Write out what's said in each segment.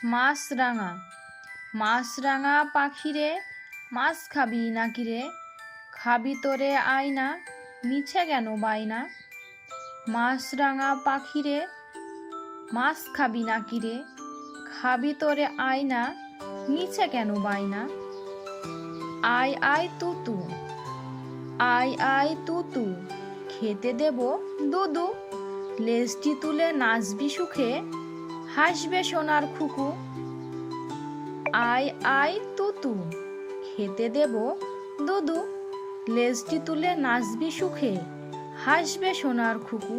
মাছরাঙা মাছরাঙা পাখিরে মাছ খাবি নাকি রে, খাবি তোরে আয়না মিছে কেন বায়না। মাছরাঙা পাখিরে মাছ খাবি নাকি রে, খাবি তোরে আয়না মিছে কেন বায়না। আয় আয় তুতু আয় আয় তুতু, খেতে দেব দুদু, লেজটি তুলে নাচবি সুখে, হাসবে সোনার খুকু। আয় আয় তুতু, খেতে দেব দুদু, লেজটি তুলে নাচবি সুখে, হাসবে সোনার খুকু।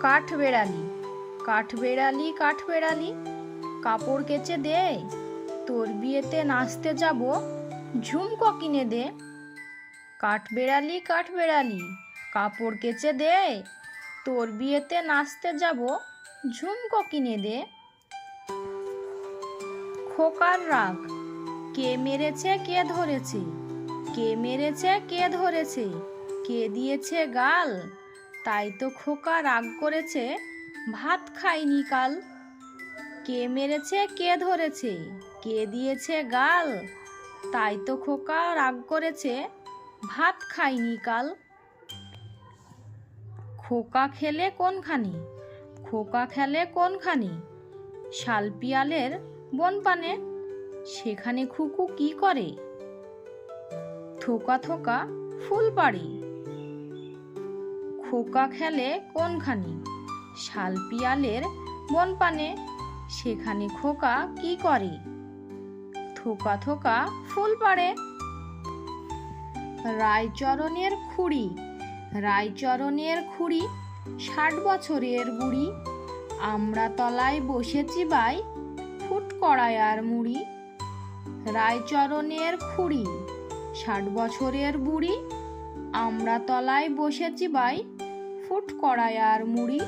কাঠবেড়ালি কাঠবেড়ালি কাঠবেড়ালি, কাপড় কেচে দে, তোর বিয়েতে নাচতে যাব, ঝুমকো কিনে দে। কাঠবেড়ালি কাঠবেড়ালি, কাপড় কেচে দে, তোর বিয়েতে নাচতে যাব, ঝুমকো কিনে দে। খোকার রাগ, কে মেরেছে কে ধরেছে, কে মেরেছে কে ধরেছে, কে দিয়েছে গাল, তাই তো খোকা রাগ করেছে, ভাত খায়নি কাল। কে মেরেছে কে ধরেছে, কে দিয়েছে গাল, তাই তো খোকা রাগ করেছে, ভাত খায়নি কাল। খোকা খেলে কোনখানি, খোকা খেলে কোনখানি, শালপিয়ালের বনপানে, সেখানে খুকু কি করে, থোকা থোকা ফুল পাড়ে। খোকা খেলে কোনখানি, শালপিয়ালের বনপানে, সেখানে খোকা কি করে, থোকা থোকা ফুল পাড়ে। রায়চরণের খুড়ি রায়চরণের খুড়ি, 60 বছরের বুড়ি, আমরা তলায় বসেছি বাই, ফুট কড়াই আর মুড়ি। রায়চরণের খুড়ি 60 বছরের বুড়ি, আমরা তলায় বসেছি বাই, ফুট কড়াই আর মুড়ি।